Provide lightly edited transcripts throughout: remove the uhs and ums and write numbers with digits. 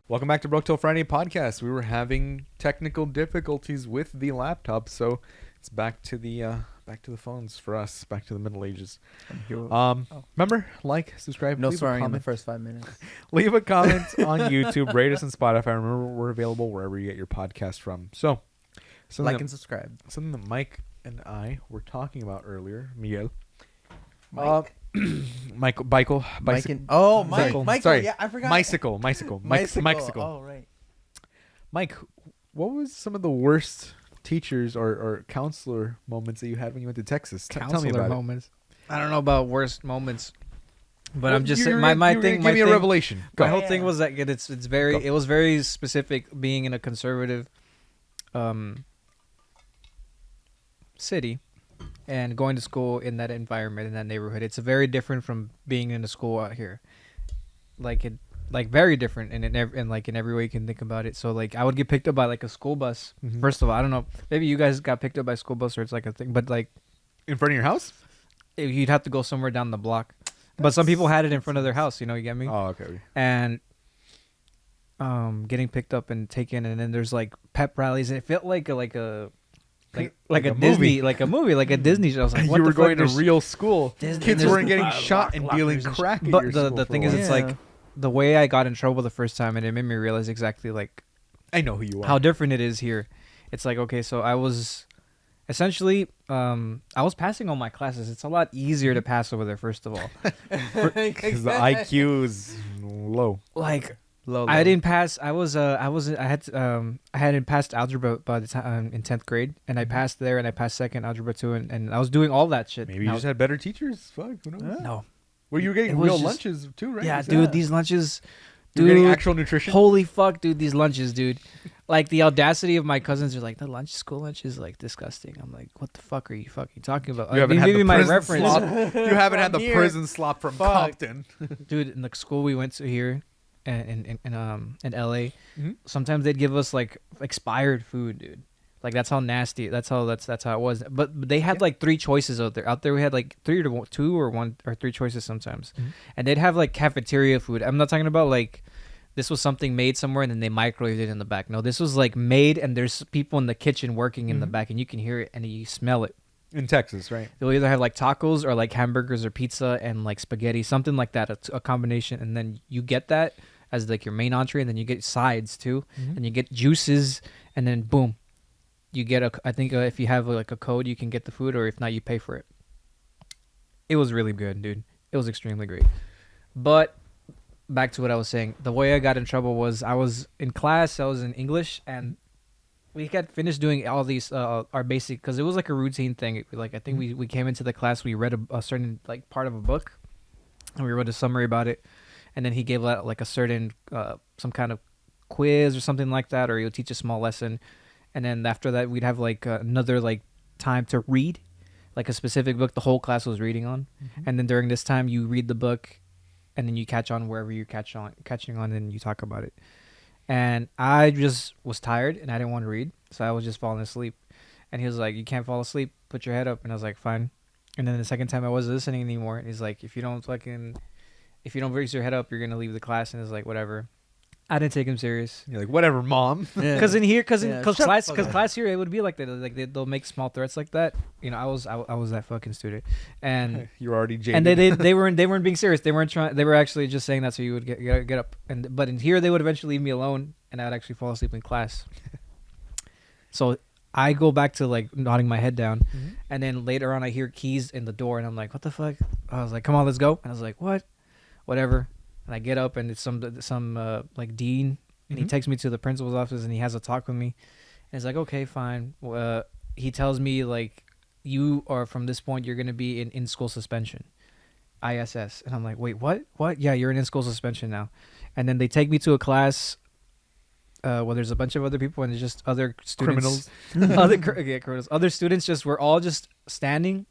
Welcome back to Broke Till Friday podcast. We were having technical difficulties with the laptop, so it's back to the phones for us, back to the Middle Ages. Remember, like, subscribe, No leave a swearing in the comment. first 5 minutes. Leave a comment on YouTube, rate us on Spotify. Remember, we're available wherever you get your podcast from. So, Like and subscribe. something that Mike and I were talking about earlier, Miguel. Mike. Michael, Mike and Michael. Sorry. Yeah, I forgot. Michael. Oh, right. Mike, what was some of the worst teachers or counselor moments that you had when you went to Texas? Tell me Counselor about moments. I don't know about worst moments, but it. I'm just You saying were my gonna thing. give My me a thing, revelation. my Go. whole thing was that it's very Go. it was very specific being in a conservative city and going to school in that environment in that neighborhood. It's very different from being in a school out here. Like very different in like in every way you can think about it. So like I would get picked up by like a school bus. Mhm. First of all, I don't know. Maybe you guys got picked up by a school bus or it's like a thing, but like In front of your house? you'd have to go somewhere down the block. But some people had it in front of their house, you get me? Oh, okay. And getting picked up and taken, and then there's like pep rallies, and it felt like a Like a a Disney, movie. like a movie, like a Disney show. I was like, what You the were fuck? going to There's- real school. Disney- Kids there's weren't getting lockers shot and dealing and shit. crack at But your the school the for thing a is, while. it's Yeah. like the way I got in trouble the first time, and it made me realize exactly like I know who you are. how different it is here. It's like, okay, so I was essentially I was passing all my classes. It's a lot easier to pass over there, first of all. Because the IQ is low. Like Low. I didn't pass. I hadn't passed algebra by the time in 10th grade, and I passed there, and I passed second algebra 2, and I was doing all that shit. Maybe you Now- just had better teachers. Fuck, who knows? no. Well, you were getting It was real just- lunches too, right? Yeah, You said dude, that. these lunches, You were getting dude. actual nutrition. Holy fuck, dude, these lunches, dude. Like the audacity of my cousins are like, the school lunch is like disgusting. I'm like, what the fuck are you fucking talking about? You haven't had Maybe the my prison reference, slop. You haven't had the Here. prison slop from Fuck. Compton. dude. In the school we went to here, in LA, Mhm. sometimes they'd give us like expired food, dude. Like that's how nasty. That's how it was. But they had like three choices out there. Out there we had like two or one or three choices sometimes, Mhm. and they'd have like cafeteria food. I'm not talking about like this was something made somewhere and then they microwaved it in the back. No, this was like made and there's people in the kitchen working in the Mhm. back and you can hear it and you smell it. In Texas, right? They'll either have like tacos or like hamburgers or pizza and like spaghetti, something like that, a combination. And then you get that as like your main entree, and then you get sides too, Mhm. and you get juices, and then boom, you get I think if you have like a code, you can get the food, or if not, you pay for it. It was really good, dude. It was extremely great. But back to what I was saying, the way I got in trouble was I was in class, I was in English, and we got finished doing all these our basic, because it was like a routine thing. Like I think we came into the class, we read a certain like part of a book, and we wrote a summary about it, and then he gave out like a certain some kind of quiz or something like that, or he'll teach a small lesson, and then after that we'd have like another like time to read like a specific book the whole class was reading on, and then during this time you read the book, and then you catch on wherever you're catching on, and you talk about it. And I just was tired and I didn't want to read, so I was just falling asleep. And he was like, "You can't fall asleep. Put your head up." And I was like, "Fine." And then the second time I wasn't listening anymore. And he's like, if you don't raise your head up, you're gonna leave the class. And it's like, whatever. I didn't take him serious. You're like, whatever, mom. Yeah. Cause in here, shut the class, fuck up. class here, it would be like that. Like they'll make small threats like that. I was that fucking student, and You're already jaded. and they weren't being serious. They weren't trying. They were actually just saying that so you would get up. But in here, they would eventually leave me alone, and I would actually fall asleep in class. So I go back to like nodding my head down, Mhm. and then later on I hear keys in the door, and I'm like, "What the fuck?" I was like, "Come on, let's go." And I was like, "What?" Whatever. And I get up, and it's some like dean. And he Mhm. takes me to the principal's office and he has a talk with me. And he's like, okay, fine. He tells me, like, you are from this point, you're going to be in school suspension, ISS. And I'm like, wait, what? What? Yeah, you're in school suspension now. And then they take me to a class where there's a bunch of other people and it's just other students. Criminals. Criminals. Other students we're all just standing.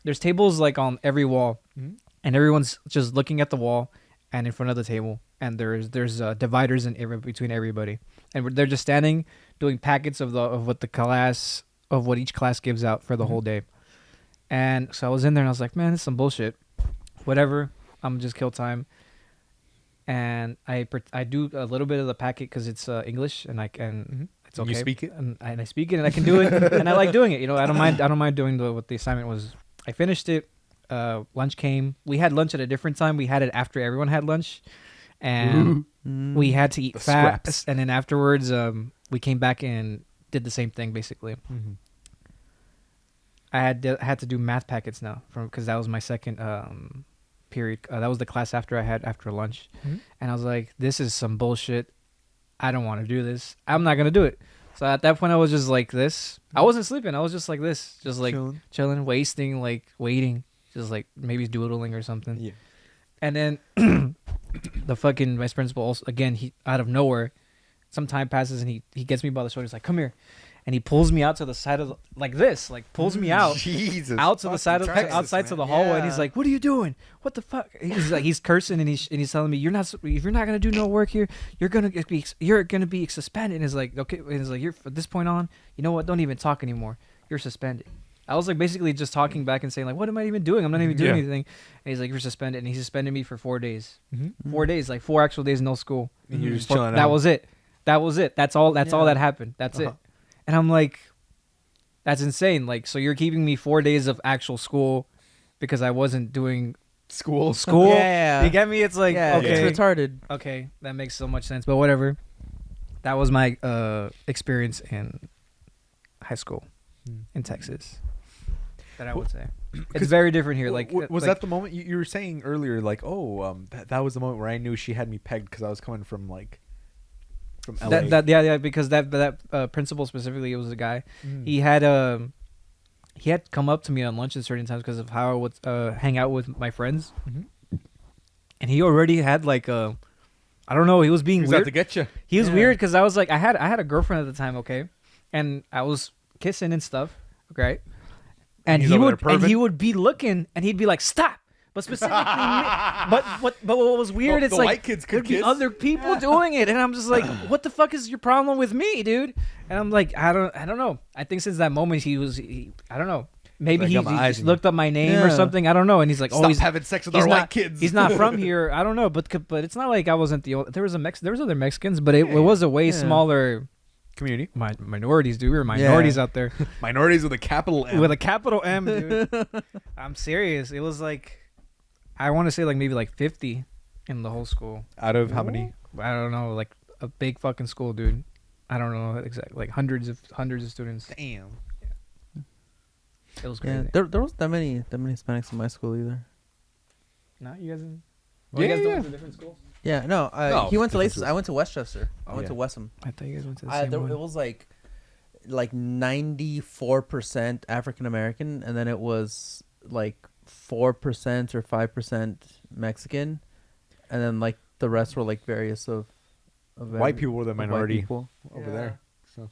There's tables like on every wall. Mhm. And everyone's just looking at the wall and in front of the table, and there's dividers between everybody, and they're just standing doing packets of what each class gives out for the whole day. And so I was in there and I was like, man, this is some bullshit. Whatever, I'm just kill time. and I do a little bit of the packet because it's English and I can it's okay. You speak it, and I speak it and I can do it and I like doing it. You know, I don't mind doing what the assignment was. I finished it. Lunch came. We had lunch at a different time. We had it after everyone had lunch, and we had to eat fast. And then afterwards, we came back and did the same thing basically. I had to do math packets now because that was my second period. That was the class after I had after lunch, and I was like, "This is some bullshit. I don't want to do this. I'm not gonna do it." So at that point, I was just like this. I wasn't sleeping. I was just like this, just like chilling, wasting, like waiting, just like maybe doodling or something. Yeah. And then the fucking vice principal also, again, he out of nowhere, some time passes and he gets me by the shoulder. He's like, "Come here." And he pulls me out to the side of like this, like pulls me out, out to the side of outside to the hallway, and he's like, "What are you doing? What the fuck?" He's like, he's cursing and he's telling me, if you're not gonna do no work here, you're gonna be suspended. And he's like, okay, and he's like, you're from this point on, you know what? Don't even talk anymore. You're suspended. I was like basically just talking back and saying like, what am I even doing? I'm not even doing anything. And he's like, you're suspended, and he suspended me for 4 days. 4 days, like 4 actual days, no school. And you're just chilling. That was it. That's all that happened. That's it. And I'm like, that's insane. Like, so you're keeping me 4 days of actual school because I wasn't doing school. Yeah. You get me? It's like, okay. It's retarded. Okay. That makes so much sense. But whatever. That was my experience in high school in Texas. That I would say. It's very different here. Like, was that the moment you were saying earlier? Like, that was the moment where I knew she had me pegged because I was coming from like. From LA. Because that principal specifically, it was a guy. He had come up to me on lunch at certain times because of how I would hang out with my friends, and he already had like I don't know. He was being weird. Out to get you. He was weird because I was like I had a girlfriend at the time, okay, and I was kissing and stuff, okay, and he would be looking and he'd be like, "Stop." But specifically, but what was weird? It's the like white kids could there'd be other people doing it, and I'm just like, what the fuck is your problem with me, dude? And I'm like, I don't know. I think since that moment I don't know. Maybe he just looked up my name or something. I don't know. And he's like, stop he's having sex with our white kids. He's not from here. I don't know. But it's not like I wasn't the only. There was other Mexicans, but it was a way smaller community. Minorities, dude. We were minorities out there. Minorities with a capital M. With a capital M, dude. I'm serious. It was like. I want to say like maybe like 50 in the whole school. Out of how many? I don't know. Like a big fucking school, dude. I don't know exactly. Like hundreds of students. Damn. Yeah. It was crazy. Yeah, there wasn't that many Hispanics in my school either. No, you guys didn't. You guys went to different schools. Yeah, no. He went to Laces. I went to Westchester. I went to Westham. I thought you guys went to the same one. It was like 94% African American, and then it was like 4% or 5% Mexican, and then like the rest were like various of white people were the minority over there. So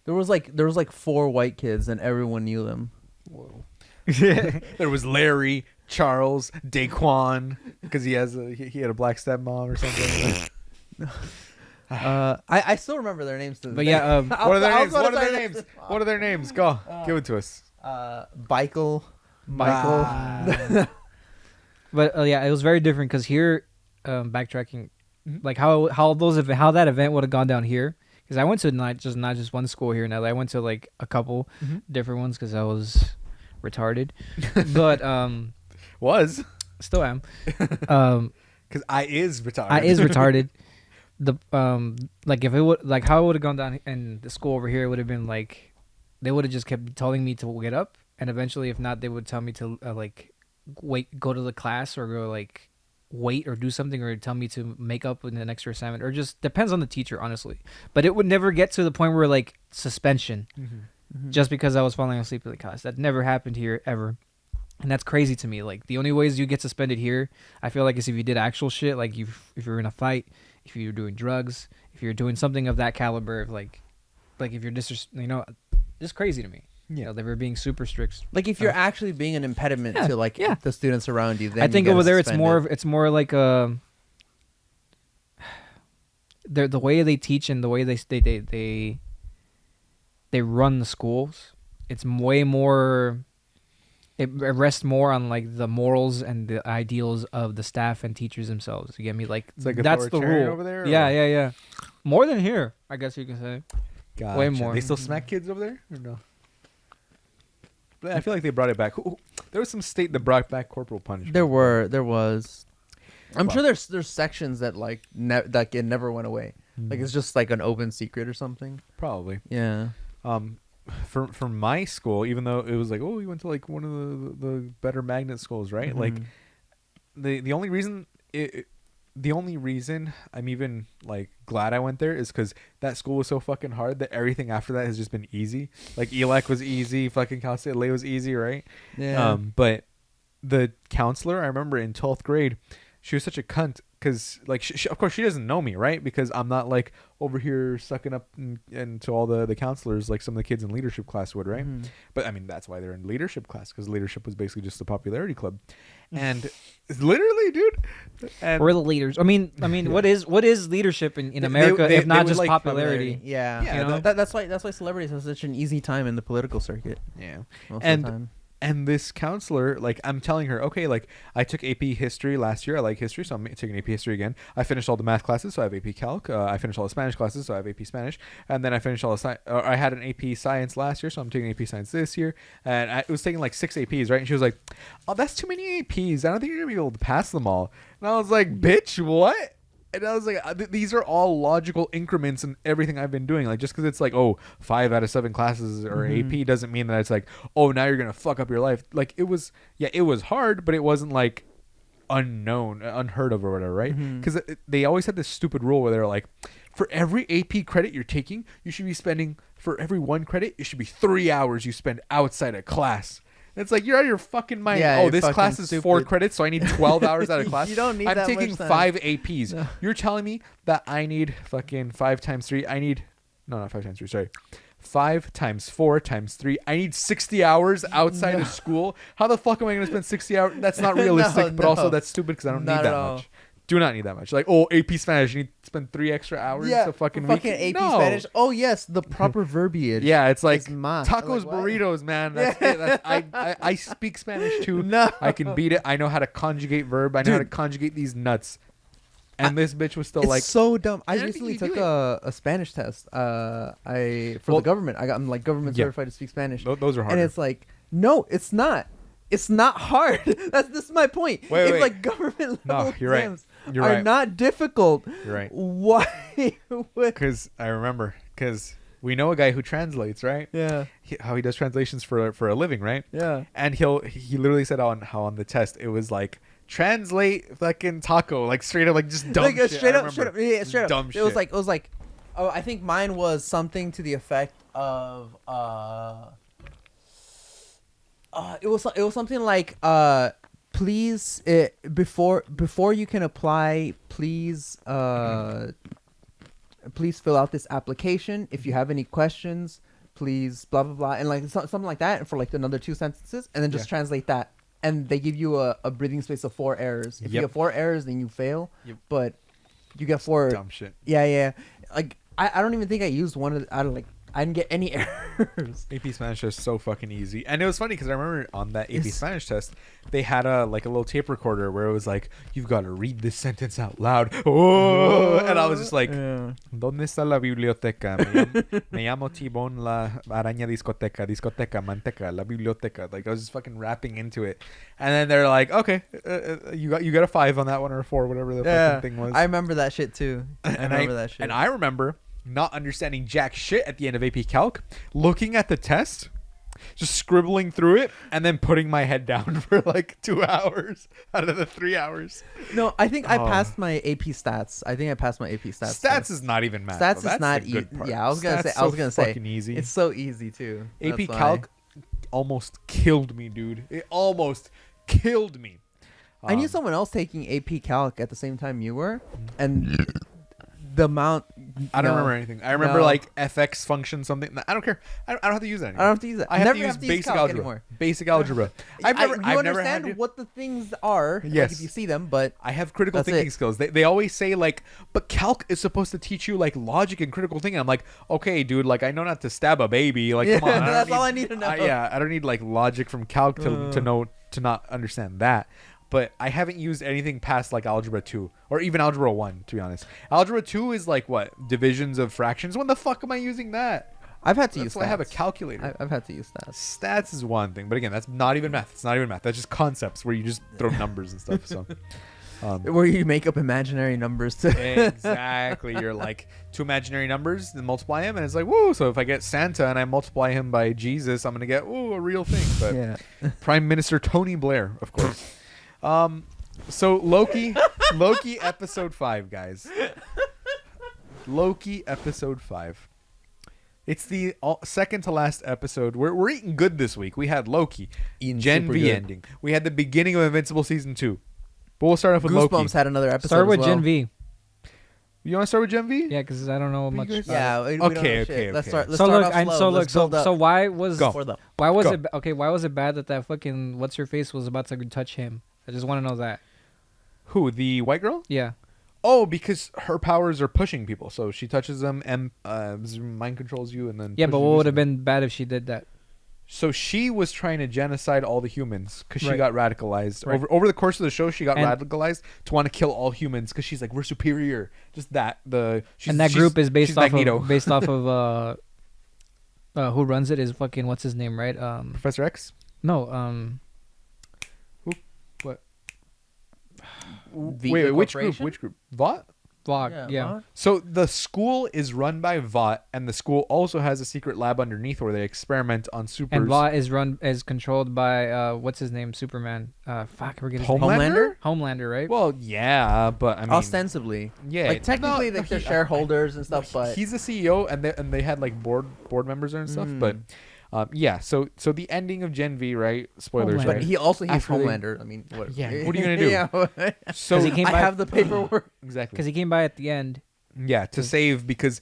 there was like 4 white kids and everyone knew them. Whoa. There was Larry, Charles, Daquan, because he had a black stepmom or something. I still remember their names. But yeah, what are their names? What are their names? Go, give it to us. Michael. But yeah, it was very different because here, backtracking, like how that event would have gone down here, because I went to not just one school here in LA. I went to like a couple different ones because I was retarded, but still am, because I is retarded. The like if it would like how it would have gone down in the school over here, it would have been like they would have just kept telling me to get up. And eventually, if not, they would tell me to go to the class or go like wait or do something or tell me to make up with an extra assignment or just depends on the teacher, honestly. But it would never get to the point where like suspension just because I was falling asleep in the class. That never happened here ever. And that's crazy to me. Like the only ways you get suspended here, I feel like is if you did actual shit, like if you're in a fight, if you're doing drugs, if you're doing something of that caliber, of like if you're just crazy to me. Yeah, they were being super strict. Like if you're actually being an impediment to like the students around you, then I think over there it's more like the way they teach and the way they run the schools. It's way more It rests more on like the morals and the ideals of the staff and teachers themselves. You get me? Like, It's like that's the authoritarian rule over there, Yeah, or- yeah, yeah. More than here, I guess you can say. Gotcha. Way more. They still smack kids over there, or no? But I feel like they brought it back. There was some state that brought back corporal punishment. There was. I'm Well- sure there's sections that like that it never went away. Like it's just like an open secret or something. Probably. Yeah. For my school, even though it was like, oh, you went to like one of the better magnet schools, right? Like, Mhm. the only reason the only reason I'm even like glad I went there is because that school was so fucking hard that everything after that has just been easy. Like ELAC was easy, fucking Cal State LA was easy, right? Yeah. But the counselor, I remember in 12th grade, she was such a cunt because like she, of course she doesn't know me, right? Because I'm not like over here sucking up and to all the counselors like some of the kids in leadership class would, right? Mhm. But I mean that's why they're in leadership class, because leadership was basically just a popularity club, and it's literally, dude. And We're the leaders. I mean, what is leadership in America they if not would just like popularity? Yeah. Yeah, You know? That's why celebrities have such an easy time in the political circuit yeah. most And of the time. And this counselor, like, I'm telling her, okay, like, I took AP history last year. I like history, so I'm taking AP history again. I finished all the math classes, so I have AP Calc. I finished all the Spanish classes, so I have AP Spanish. And then I finished all the I had an AP Science last year, so I'm taking AP Science this year. And I was taking like 6 APs, right? And she was like, oh, that's too many APs. I don't think you're going to be able to pass them all. And I was like, bitch, what? And I was like, these are all logical increments in everything I've been doing. Like, just because it's like, oh, 5 out of 7 classes or AP doesn't mean that it's like, oh, now you're going to fuck up your life. Like, it was hard, but it wasn't like unheard of or whatever, right? Because they always had this stupid rule where they're like, for every AP credit you're taking, you should be spending, for every 1 credit, it should be 3 hours you spend outside of class. It's like, you're out of your fucking mind. Yeah, Oh, you're this fucking class is 4 stupid. credits, so I need 12 hours out of class. You don't need I'm that taking much time. 5 APs. No. You're telling me that I need fucking 5 times 3. I need, no, not 5 times 3, sorry. 5 times 4 times 3. I need 60 hours outside of school. How the fuck am I going to spend 60 hours? That's not realistic, but also that's stupid because I don't Not need at that all. much. Do not need that much. Like, oh, AP Spanish, you need to spend 3 extra hours a fucking week. AP No. Spanish. Oh yes, the proper verbiage. Yeah, it's like It's ma- tacos, like what? burritos, man. That's it. I speak Spanish too. No. I can beat it. I know how to conjugate verb. I know how to Dude. conjugate these nuts. And this bitch was still It's like, so dumb. I I don't recently think you took do a Spanish test. For Well- the government. I'm like government Yeah. certified to speak Spanish. those are hard. And it's like, no, it's not. It's not hard. This is my point. Wait, It's wait. like government level No, you're right. exams You're are right. not difficult. You're right. Why would? Because I remember, because we know a guy who translates, right? Yeah. How he does translations for a living, right? Yeah. And he literally said how on the test it was like, translate fucking taco, like straight up, like just dumb Like, shit. straight I up, straight up, remember. yeah, Just straight up. dumb It shit. was like, oh, I think mine was something to the effect of, it was something like, please, before you can apply, please fill out this application. If you have any questions, please blah blah blah, and like something like that, and for like another 2 sentences, and then just Yeah. translate that. And they give you a breathing space of 4 errors. If you Yep. get 4 errors, then you fail. Yep. But you get 4. dumb shit. Yeah. Like I don't even think I used one of the, out of like I didn't get any errors. AP Spanish is so fucking easy, and it was funny because I remember on that AP It's- Spanish test they had a little tape recorder where it was like, you've got to read this sentence out loud. Oh, and I was just like, Yeah. ¿Dónde está la biblioteca? Me llamo Tibón la araña discoteca, manteca, la biblioteca. Like I was just fucking rapping into it, and then they're like, okay, you got a 5 on that one or a 4, whatever the Yeah. fucking thing was. I remember that shit too. I remember that shit. And I remember not understanding jack shit at the end of AP Calc, looking at the test, just scribbling through it, and then putting my head down for like 2 hours out of the 3 hours. No, I think I Oh. passed my AP stats. I think I passed my AP stats. Stats is not even math. Stats though. is That's not the good easy. part. Yeah, I was gonna Stats say. I was so gonna say. fucking easy. It's so easy too. AP That's why. Calc almost killed me, dude. It almost killed me. I knew someone else taking AP Calc at the same time you were, and the amount. I don't remember anything. I remember like FX function something. I don't care. I don't have to use that anymore. I don't have to use that. I have Never to use basic calc algebra. anymore. Basic algebra. You I've never understand had to. what the things are. Yes. Like, if you see them, but I have critical that's thinking it. skills. They always say like, but calc is supposed to teach you like logic and critical thinking. I'm like, okay, dude, like I know not to stab a baby. Like, come on, that's all I need to know. I don't need like logic from calc to know to not understand that. But I haven't used anything past like algebra 2 or even algebra 1, to be honest. Algebra 2 is like what? Divisions of fractions. When the fuck am I using that? I've had to use. That's why I have a calculator. I've had to use stats. Stats is one thing, but again, that's not even math. It's not even math. That's just concepts where you just throw numbers and stuff. So. Where you make up imaginary numbers to Exactly. You're like two imaginary numbers and multiply them, and it's like, woo. So if I get Santa and I multiply him by Jesus, I'm gonna get a real thing. But yeah. Prime Minister Tony Blair, of course. So Loki episode 5, guys. Loki episode 5. It's the second to last episode. We're eating good this week. We had Loki, Gen V ending. We had the beginning of Invincible season 2. But we'll start off with Loki. Goosebumps had another episode. Start with as well. Gen V. You want to start with Gen V? Yeah, because I don't know much. Yeah. We don't know Okay. shit. Let's start. Let's So start look, off slow. Let's build up. so why was Go. why was Go. it okay? Why was it bad that fucking what's her face was about to touch him? I just want to know that. Who? The white girl? Yeah. Oh, because her powers are pushing people. So she touches them and mind controls you, and then Yeah, but pushes what you would have something. been bad if she did that? So she was trying to genocide all the humans because she Right. got radicalized. Right. Over the course of the show, she got And- radicalized to want to kill all humans because she's like, we're superior. Just that. And that group is based she's off Magneto. of who runs it is fucking what's his name, right? Professor X? No, What? The Wait, which group? corporation? Which group? Vought? Vlog. Yeah. Vaughn? So the school is run by Vought, and the school also has a secret lab underneath where they experiment on supers. And Vought is controlled by what's his name? Superman. Fuck, we're getting Homelander? Homelander, right? Well, yeah, but I mean, ostensibly. yeah, Like technically, no, they're shareholders and stuff, but he's the CEO, and they had like board members and stuff. But yeah, so the ending of Gen V, right? Spoilers, Homelander. but right? he also hates After they- Homelander. I mean, what? Yeah, what are you gonna do? Yeah. So he came I by- have the paperwork. exactly, Because he came by at the end. yeah, to save because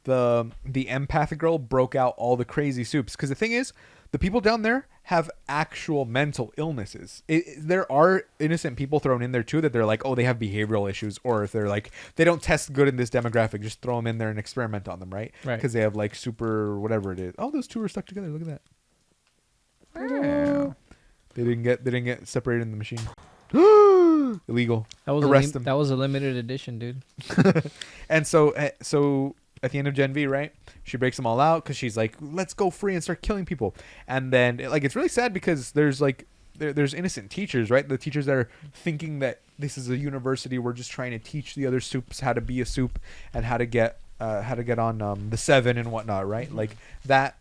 the empathic girl broke out all the crazy soups. Because the thing is, the people down there have actual mental illnesses. There are innocent people thrown in there too that they're like, oh, they have behavioral issues, or if they're like, they don't test good in this demographic, just throw them in there and experiment on them, right? Right. Because they have like super whatever it is. Oh, those two are stuck together. Look at that. Wow. They didn't get separated in the machine. Illegal. That was Arrest him. That was a limited edition, dude. And so at the end of Gen V, right? She breaks them all out because she's like, let's go free and start killing people. And then like it's really sad because there's like there's innocent teachers, right? The teachers that are thinking that this is a university. We're just trying to teach the other soups how to be a soup and how to get on the 7 and whatnot, right? Like that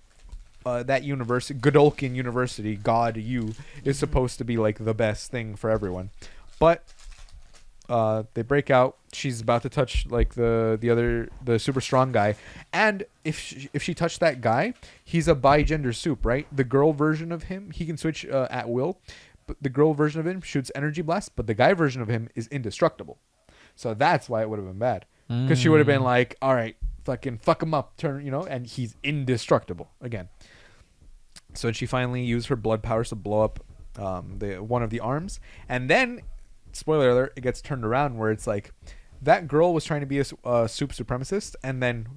university, Godolkin University, God U, is supposed to be like the best thing for everyone. But they break out. She's about to touch like the super strong guy, and if she touched that guy, he's a bi-gender soup, right? The girl version of him, he can switch at will, but the girl version of him shoots energy blasts, but the guy version of him is indestructible. So that's why it would have been bad, because she would have been like, all right, fucking fuck him up, and he's indestructible again. So she finally used her blood powers to blow up one of the arms, and then, spoiler alert, it gets turned around where it's like that girl was trying to be a soup supremacist, and then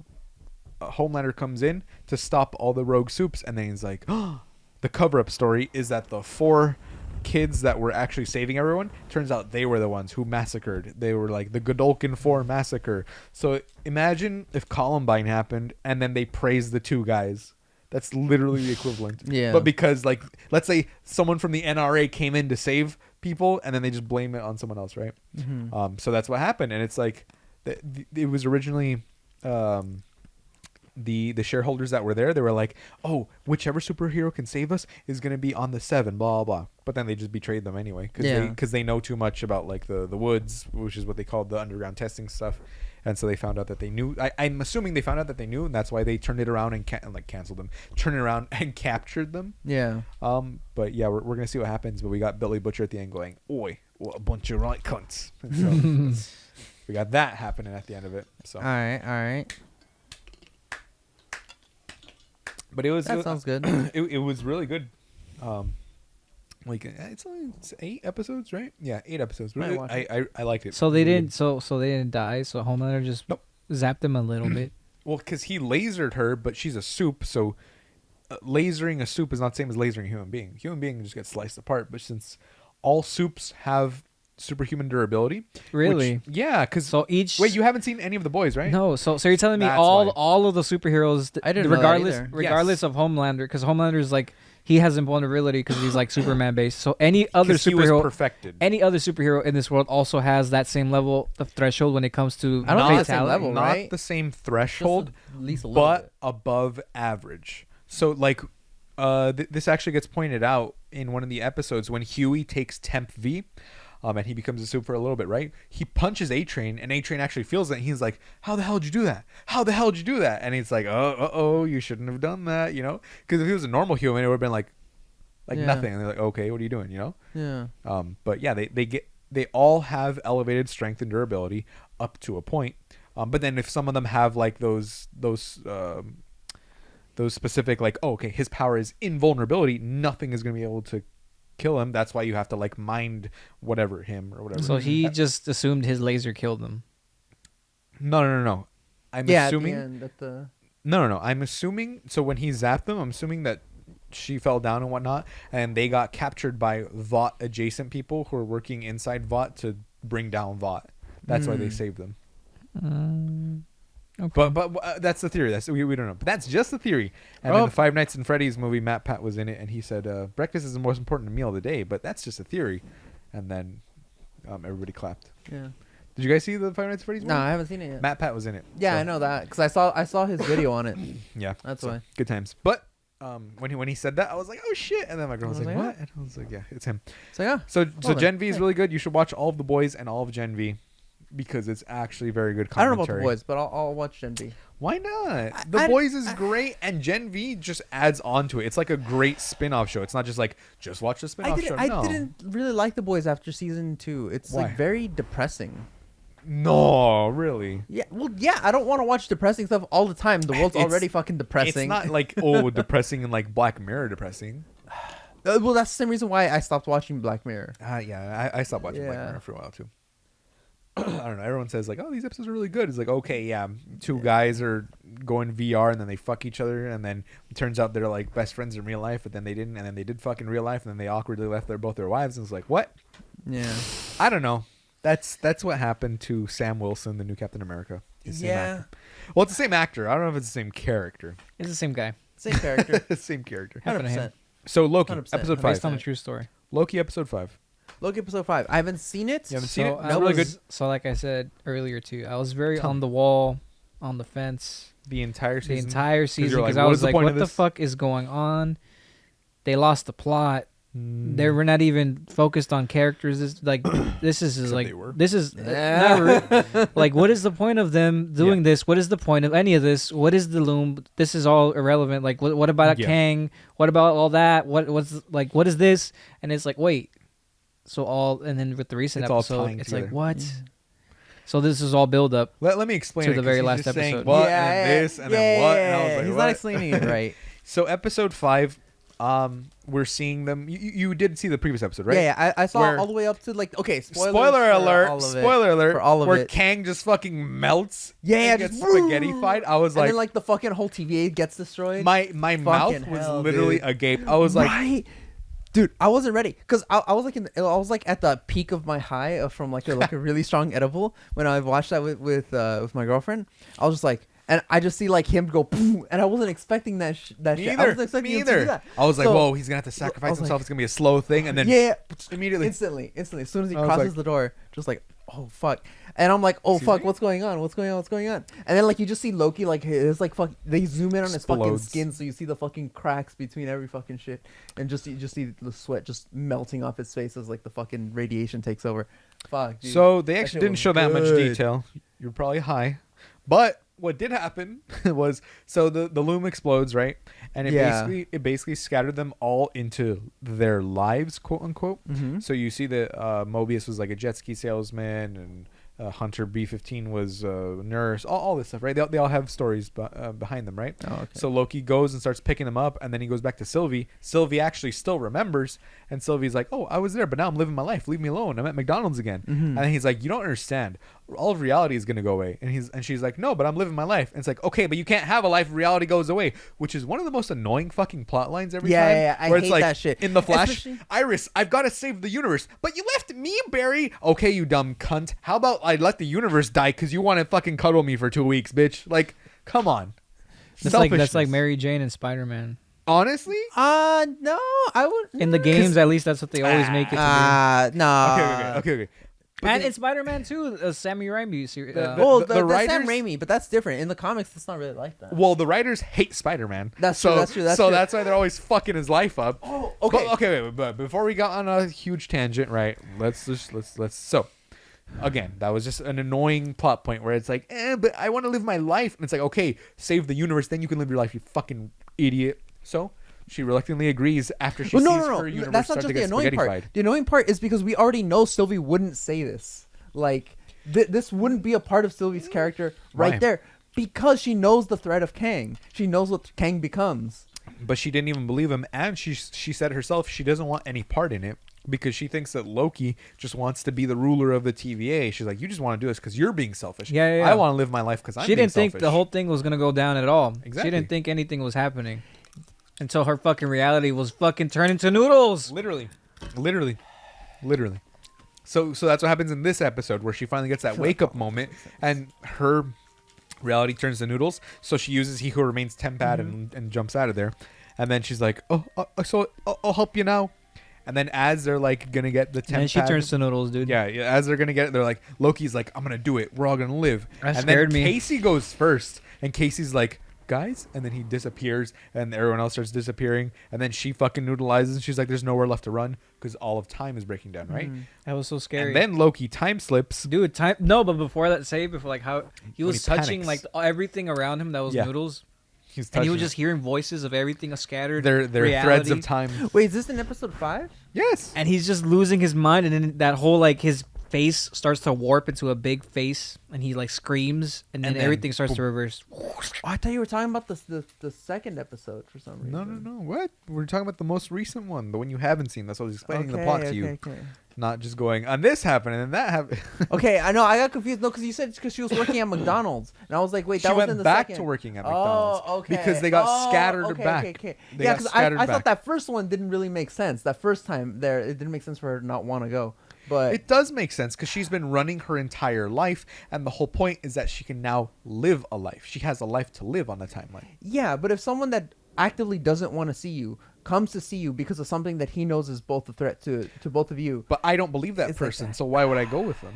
Homelander comes in to stop all the rogue soups, and then he's like, oh, the cover-up story is that the 4 kids that were actually saving everyone, turns out they were the ones who massacred. They were like the Godolkin 4 massacre. So imagine if Columbine happened and then they praised the 2 guys. That's literally the equivalent. Yeah. But because, like, let's say someone from the NRA came in to save people, and then they just blame it on someone else, right? Mm-hmm. So that's what happened, and it's like it was originally the shareholders that were there. They were like, "Oh, whichever superhero can save us is gonna be on the 7, blah blah." But then they just betrayed them anyway because they know too much about like the woods, which is what they called the underground testing stuff. And so they found out that they knew. I'm assuming they found out that they knew, and that's why they turned it around and canceled them. Turned it around and captured them. Yeah. But yeah, we're gonna see what happens. But we got Billy Butcher at the end going, "Oi, what a bunch of right cunts." And so we got that happening at the end of it. So, All right. but it was That sounds good. it was really good. Like it's 8 episodes, right? Yeah, 8 episodes. Might But watch I liked it. So they Really didn't. So they didn't die. So Homelander just Nope. zapped them a little bit. Well, because he lasered her, but she's a soup, so lasering a soup is not the same as lasering a human being. Human being just gets sliced apart, but since all soups have superhuman durability, Really? yeah, because So each. wait, you haven't seen any of the boys, right? No. So you're telling me That's all why. all of the superheroes, I didn't know that regardless either. regardless Yes. of Homelander, because Homelander is like he has invulnerability because he's like Superman based. So any other 'Cause he was superhero, perfected. any other superhero in this world also has that same level of threshold when it comes to I don't think it's the same fatality. level, not right? the same Just threshold, at least a little but bit. above average. So like, this actually gets pointed out in one of the episodes when Huey takes Temp V. And he becomes a soup for a little bit, right? He punches A-Train, and A-Train actually feels it. And he's like, "How the hell did you do that? How the hell did you do that?" And he's like, "Oh, you shouldn't have done that," you know? Because if he was a normal human, it would have been like Yeah. nothing. And they're like, "Okay, what are you doing?" You know? Yeah. But yeah, they all have elevated strength and durability up to a point. But then if some of them have like those specific like, oh, okay, his power is invulnerability, nothing is going to be able to kill him. That's why you have to like mind whatever him or whatever. So he just assumed his laser killed him. No. I'm Yeah. assuming. At the end, at the... No. I'm assuming. So when he zapped them, I'm assuming that she fell down and whatnot, and they got captured by Vought adjacent people who are working inside Vought to bring down Vought. That's why they saved them. Okay. But that's the theory. That's we don't know. But that's just the theory. And in the Five Nights at Freddy's movie, Matt Pat was in it, and he said breakfast is the most important meal of the day. But that's just a theory. And then everybody clapped. Yeah. Did you guys see the Five Nights at Freddy's movie? No, I haven't seen it yet. Matt Pat was in it. Yeah, so, I know that because I saw his video on it. Yeah, That's so, why. good times. But when he said that, I was like, oh shit! And then my girl was I was like, like, what? And I was like, yeah, it's him. So yeah. So Well Gen then, V is hey. really good. You should watch all of the boys and all of Gen V because it's actually very good I don't commentary. know about the boys, but I'll watch Gen V. Why not? The Boys is great, and Gen V just adds on to it. It's like a great spin-off show. It's not just like, just watch the spin-off show. I No. didn't really like the boys after season 2. It's Why? like very depressing. No, really. Yeah, well, yeah, I don't want to watch depressing stuff all the time. The world's It's- already fucking depressing. It's not like, depressing and like Black Mirror depressing. Well, that's the same reason why I stopped watching Black Mirror. Yeah, I stopped watching Black Yeah. Mirror for a while, too. I don't know. Everyone says, like, oh, these episodes are really good. It's like, okay, yeah, two guys are going VR, and then they fuck each other, and then it turns out they're, like, best friends in real life, but then they didn't, and then they did fuck in real life, and then they awkwardly left both their wives, and it's like, what? Yeah. I don't know. That's what happened to Sam Wilson, the new Captain America. He's the same actor. Well, it's the same actor. I don't know if it's the same character. It's the same guy. Same character. Same character. Happened to him. 100%. So Loki, 100%. episode Based 5. on a true story. Loki, episode 5. Loki episode 5. I haven't seen it. You haven't seen it? I It's really was- good. So like I said earlier too, I was very Tell on me. the wall, on the fence, The entire the season. entire season you're like, because I what was is the like, point what of the this? fuck is going on? They lost the plot. Mm. They were not even focused on characters. This like this is Except like they were. this is Yeah. not like what is the point of them doing this? What is the point of any of this? What is the loom? This is all irrelevant. Like what about Yeah. Kang? What about all that? What's like what is this? And it's like wait, so all and then with the recent It's all episode, tying it's like together. what? So this is all build up. Let me explain To it, the 'cause very he's last just saying episode. what and this and then what, and I was like, he's what? not explaining it right. So episode 5, we're seeing them. You did see the previous episode, right? Yeah, I saw Where- all the way up to like Spoiler for alert! all of it. Spoiler alert! For all of where it. Kang just fucking melts. Yeah, and just gets spaghetti-fied. I was and like, then like the fucking whole TVA gets destroyed. my mouth Fucking was hell, literally dude. agape. I was like, right. Dude, I wasn't ready because I was like I was like at the peak of my high from like a really strong edible when I watched that with my girlfriend. I was just like, and I just see like him go, boom, and I wasn't expecting that me shit. I wasn't either. expecting Me him to do either. that. I was like, So- whoa, he's gonna have to I sacrifice was himself. like- It's gonna be a slow thing, and then Yeah, immediately. instantly. As soon as he I was crosses like- the door, just like, oh fuck, and I'm like, oh Excuse fuck, me? what's going on? And then like you just see Loki like his like fuck. They zoom in on his fucking Explodes. skin, so you see the fucking cracks between every fucking shit, and you just see the sweat just melting off his face as like the fucking radiation takes over. Fuck. Dude. So they That actually shit didn't was show that much good. detail. You're probably high, but what did happen was so the loom explodes, right? And it basically scattered them all into their lives, quote unquote. Mm-hmm. So you see that Mobius was like a jet ski salesman, and Hunter B-15 was nurse, all this stuff, right? They all have stories behind them, right? Oh, okay. So Loki goes and starts picking them up, and then he goes back to Sylvie. Sylvie actually still remembers, and Sylvie's like, oh, I was there, but now I'm living my life. Leave me alone. I'm at McDonald's again. Mhm. And he's like, you don't understand. All of reality is going to go away. And she's like, no, but I'm living my life. And it's like, okay, but you can't have a life if reality goes away, which is one of the most annoying fucking plot lines every time. Yeah, I where hate it's like, that shit. in the Flash, Especially- Iris, I've got to save the universe, but you left me, Barry. Okay, you dumb cunt. How about I let the universe die because you want to fucking cuddle me for 2 weeks, bitch? Like, come on. That's like Selfishness. Mary Jane and Spider-Man. Honestly? No, I would. In the games, at least that's what they always make it to be. No. Okay. But And the- in Spider-Man too, Sammy Raimi series. Well, the the Sam writers- Raimi, but that's different. In the comics, it's not really like that. Well, the writers hate Spider-Man. That's so, true, that's true, that's so true. that's why they're always fucking his life up. Oh, okay. But, wait, but before we got on a huge tangent, right? Let's. So, again, that was just an annoying plot point where it's like, but I want to live my life, and it's like, okay, save the universe, then you can live your life, you fucking idiot. So she reluctantly agrees after she Well, sees no. her universe That's not start just to the get annoying part. spaghettified. The annoying part is because we already know Sylvie wouldn't say this. Like, this wouldn't be a part of Sylvie's character right Why? there because she knows the threat of Kang. She knows what Kang becomes. But she didn't even believe him, and she said herself she doesn't want any part in it because she thinks that Loki just wants to be the ruler of the TVA. She's like, you just want to do this because you're being selfish. Yeah. I want to live my life because I'm She being didn't think selfish. the whole thing was gonna go down at all. Exactly. She didn't think anything was happening until her fucking reality was fucking turned into noodles. Literally. So that's what happens in this episode where she finally gets that wake up moment and her reality turns to noodles. So she uses He Who Remains Tempad and jumps out of there. And then she's like, so I'll help you now. And then as they're like gonna get the Tempad, And then she turns to noodles, dude. yeah, as they're gonna get it, they're like, Loki's like, I'm gonna do it. We're all gonna live. That and scared then me. Casey goes first, and Casey's like, guys, and then he disappears, and everyone else starts disappearing, and then she fucking noodleizes, and she's like, there's nowhere left to run because all of time is breaking down, right? That was so scary. And then Loki time slips. Dude, but before that, before like how he When was he touching panics. like everything around him that was Yeah. noodles, He's and he was touching just hearing voices of everything scattered. their threads reality. of time. Wait, is this in episode 5? Yes. And he's just losing his mind, and then that whole like his face starts to warp into a big face, and he like screams, and then And then everything starts to reverse. Oh, I thought you were talking about the second episode for some reason. No. What? We're talking about the most recent one, the one you haven't seen. That's what I was explaining the plot to you. Okay. Not just going, and this happened, and then that happened. Okay, I know. I got confused. No, because you said because she was working at McDonald's, and I was like, wait, She that was went in the back second. to working at McDonald's. Oh, okay. because they got scattered okay, back. Okay. They Yeah, got because scattered I back. thought that first one didn't really make sense. That first time there, it didn't make sense for her to not want to go. But It does make sense because she's been running her entire life, and the whole point is that she can now live a life. She has a life to live on the timeline. yeah, but if someone that actively doesn't want to see you comes to see you because of something that he knows is both a threat to both of you, But I don't believe that It's like person, that. so why would I go with them?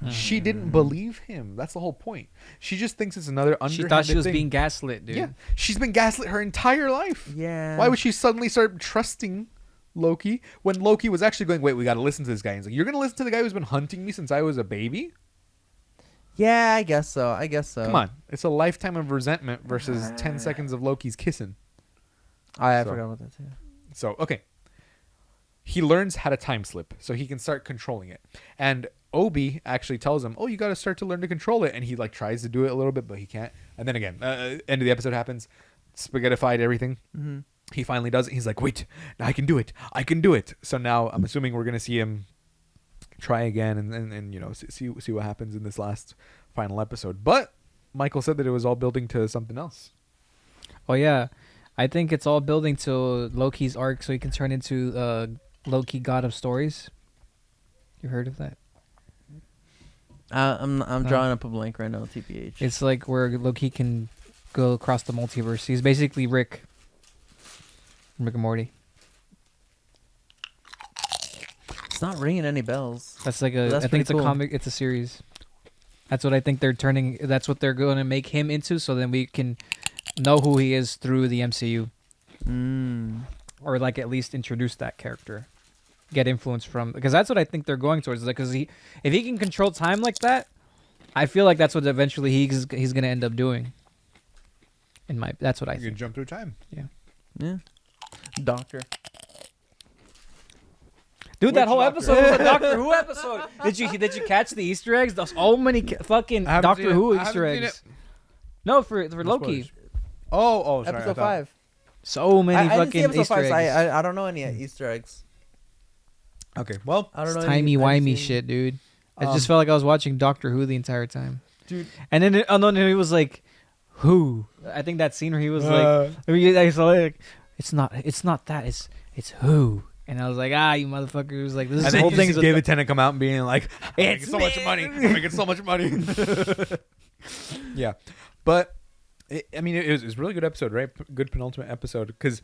She didn't believe him. That's the whole point. She just thinks it's another underhanded She thought she was thing. being gaslit, dude. Yeah, she's been gaslit her entire life. yeah. Why would she suddenly start trusting Loki when Loki was actually going, wait, we got to listen to this guy. And he's like, you're going to listen to the guy who's been hunting me since I was a baby? Yeah, I guess so. Come on. It's a lifetime of resentment versus 10 seconds of Loki's kissing. I So- forgot about that too. So, okay. He learns how to time slip so he can start controlling it. And Obi actually tells him, oh, you got to start to learn to control it. And he like tries to do it a little bit, but he can't. And then again, end of the episode happens. Spaghettified everything. Mm-hmm. He finally does it. He's like, wait, I can do it. I can do it. So now I'm assuming we're going to see him try again and you know, see what happens in this last final episode. But Michael said that it was all building to something else. Oh yeah, I think it's all building to Loki's arc, so he can turn into Loki, God of Stories. You heard of that? I'm drawing up a blank right now. TPH. It's like where Loki can go across the multiverse. He's basically Rick and Morty. It's not ringing any bells. That's like That's I think pretty it's a cool. comic. It's a series. That's what I think they're turning. That's what they're going to make him into. So then we can know who he is through the MCU, or like at least introduce that character, get influence from. Because that's what I think they're going towards. Like, if he can control time like that, I feel like that's what eventually he's going to end up doing. That's what I You can think. jump through time. Yeah. Doctor. Dude, that Which whole Doctor? episode was a Doctor Who episode. Did you catch the Easter eggs? There's so many fucking I haven't Doctor seen it. Who I Easter haven't seen eggs. No, for Loki. spoilers. Oh, sorry. Episode 5. So many I didn't see fucking episode Easter 5, eggs. so I don't know any Easter eggs. Okay, well, I don't know. Timey I haven't wimey seen- shit, dude. I Um, just felt like I was watching Doctor Who the entire time. dude. And then he was like, "Who?" I think that scene where he was like, I saw like, "It's not that. It's who." And I was like, "You motherfucker!" It was like, "This is And the then whole you thing." just Is David Tennant come out and being like, "I'm making It's so much me." money. I'm making so much money." Yeah, but it was a really good episode, right? Good penultimate episode because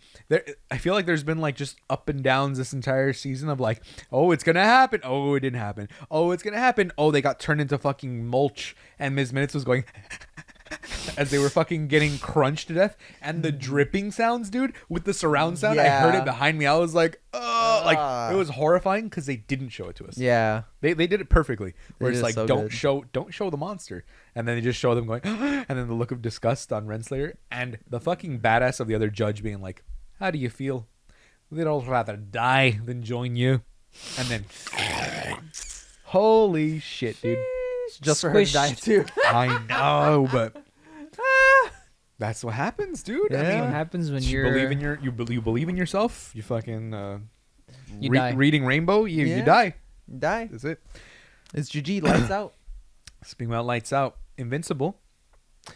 I feel like there's been like just up and downs this entire season of like, oh, it's gonna happen. Oh, it didn't happen. Oh, it's gonna happen. Oh, they got turned into fucking mulch, and Ms. Minutes was going. As they were fucking getting crunched to death, and the dripping sounds, dude, with the surround sound, I heard Yeah. it behind me. I was like, oh, like it was horrifying because they didn't show it to us. Yeah. They did it perfectly. Where They it's did like so don't good. show the monster, and then they just show them going, and then the look of disgust on Renslayer, and the fucking badass of the other judge being like, "How do you feel? They'd all rather die than join you," and then, holy shit, dude! Just for her to die Squished. too. I know, but that's what happens, dude. Yeah. I What mean, happens when you you're believe in you believe in yourself. You fucking You die. reading Rainbow. You Yeah. die. Die. That's it. It's GG. Lights out. Speaking about lights out, Invincible.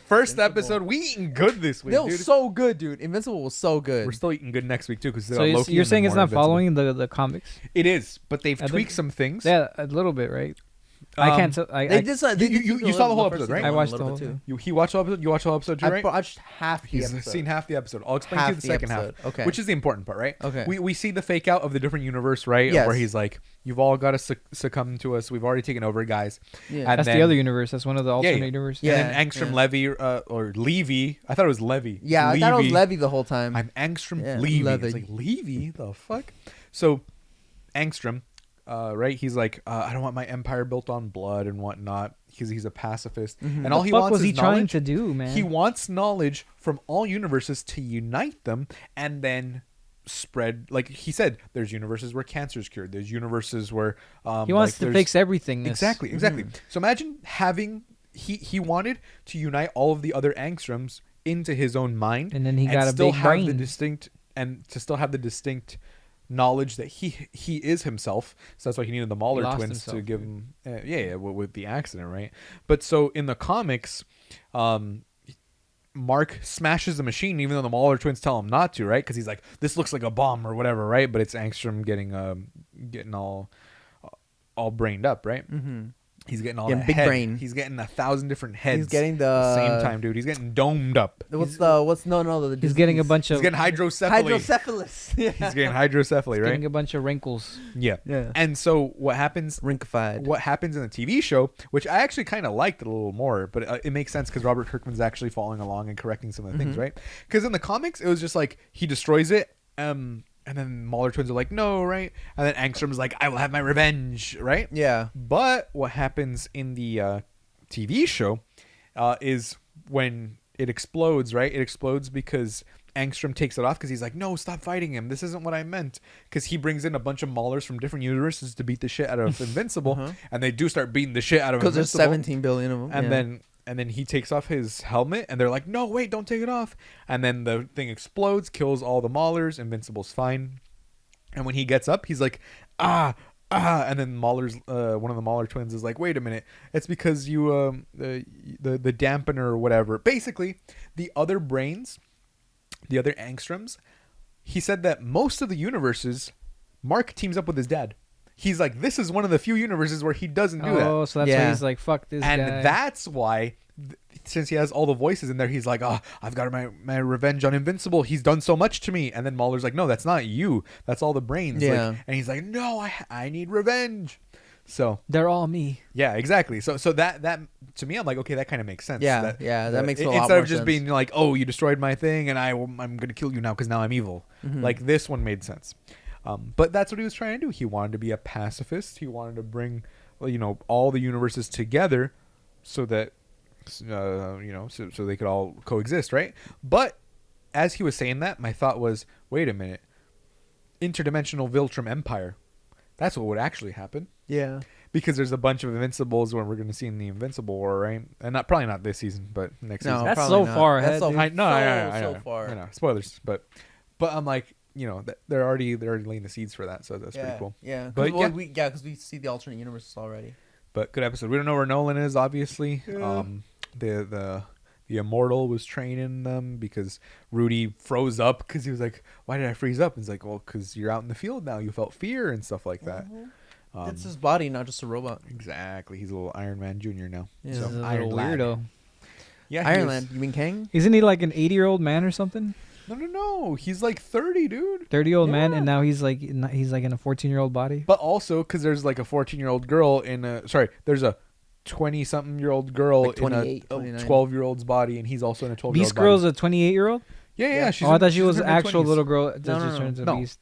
First Invincible. episode, we eating good this week, That was dude. so good, dude. Invincible was so good. We're still eating good next week too because So you're saying it's not following the comics? It is, but they've I think- tweaked some things. Yeah, a little bit, right? I can't. Tell, They did. you saw the whole episode, right? I watched the whole thing. He watched the episode. You watched the whole episode too, I right? watched half the He's episode. seen half the episode. I'll explain to you Half the the second episode. half, Okay. which is the important part, right? Okay. We see the fake out of the different universe, right? Yes. Where he's like, "You've all got to succumb to us. We've already taken over, guys." Yeah. And That's then- the other universe. That's one of the alternate yeah. universes. Yeah. And then Angstrom yeah. Levy or Levy. I thought it was Levy. Yeah, I thought it was Levy the whole time. I'm Angstrom Yeah, Levy. Levy. It's like Levy, the fuck. So Angstrom, right? He's like, I don't want my empire built on blood and whatnot because he's a pacifist. Mhm. And all What he the fuck wants was is he trying knowledge. to do, man? He wants knowledge from all universes to unite them and then spread. Like he said, there's universes where cancer's cured. There's universes where He wants like, to there's- fix everything. Exactly. So imagine having he wanted to unite all of the other angstroms into his own mind, And then he got a still big have the brain. distinct and to still have the distinct knowledge that he is himself. So that's why he needed the Mauler lost twins to himself, give him with the accident, right? But so in the comics, Mark smashes the machine even though the Mauler twins tell him not to, right? Because he's like, this looks like a bomb or whatever, right? But it's Angstrom getting all brained up, right? Mm-hmm. He's getting all Getting that big head. brain. He's getting 1,000 different heads. He's getting at the same time, dude. He's getting domed up. What's He's the getting a disease? bunch He's of getting hydrocephaly. hydrocephalus. Yeah. He's getting hydrocephaly, right? getting a bunch of wrinkles. Yeah. Yeah. And so what happens? Rinkified. What happens in the TV show, which I actually kind of liked it a little more, but it makes sense because Robert Kirkman's actually following along and correcting some of the things, right? Because in the comics, it was just like he destroys it, and then Mauler twins are like, no, right? And then Angstrom's like, I will have my revenge, right? Yeah. But what happens in the TV show is when it explodes, right? It explodes because Angstrom takes it off because he's like, no, stop fighting him. This isn't what I meant. Because he brings in a bunch of Maulers from different universes to beat the shit out of Invincible. And they do start beating the shit out of Because Invincible. there's 17 billion of them. And then he takes off his helmet, and they're like, "No, wait, don't take it off." And then the thing explodes, kills all the Maulers. Invincible's fine. And when he gets up, he's like, "Ah, ah!" And then Mauler's one of the Mauler twins is like, "Wait a minute, it's because you the dampener or whatever." Basically, the other brains, the other angstroms, he said that most of the universes, Mark teams up with his dad. He's like, this is one of the few universes where he doesn't do that. Oh, so that's why he's like, fuck this And guy. that's why, since he has all the voices in there, he's like, oh, I've got my revenge on Invincible. He's done so much to me. And then Mauler's like, no, that's not you. That's all the brains. Yeah. Like, and he's like, no, I need revenge. So They're all me. yeah, exactly. So that to me, I'm like, okay, that kind of makes sense. Yeah, that makes a lot instead more of just sense. being like, oh, you destroyed my thing, and I'm gonna kill you now because now I'm evil. Like this one made sense. But that's what he was trying to do. He wanted to be a pacifist. He wanted to bring, all the universes together, so that, so they could all coexist, right? But as he was saying that, my thought was, wait a minute, interdimensional Viltrum Empire. That's what would actually happen. Yeah. Because there's a bunch of Invincibles when we're going to see in the Invincible War, right? And probably not this season, but next No, season. That's probably so not. far That's ahead, so, dude. I know, I so know. far. I know. Spoilers, but I'm like, they're already laying the seeds for that, so that's pretty cool. Yeah. But Because we see the alternate universes already. But good episode. We don't know where Nolan is, obviously. Yeah. The Immortal was training them because Rudy froze up because he was like, "Why did I freeze up?" And he's like, "Well, because you're out in the field now. You felt fear and stuff like that." That's his body, not just a robot. Exactly. He's a little Iron Man Jr. now. Yeah. He's a So, little weirdo. Yeah, Iron Lad. You mean Kang? Isn't he like an 80-year-old man or something? No. He's like 30, dude. 30-year-old man, Yeah. and now he's like in a 14-year-old body. But also because there's like a 14-year-old girl there's a 20-something-year-old girl Like in a 28, 29. 12-year-old's body, and he's also in a 12-year-old Beast body. Girl's a 28-year-old. Yeah. Oh, I thought she was in an her actual mid-20s. little girl that No, just no, turns into no. Beast.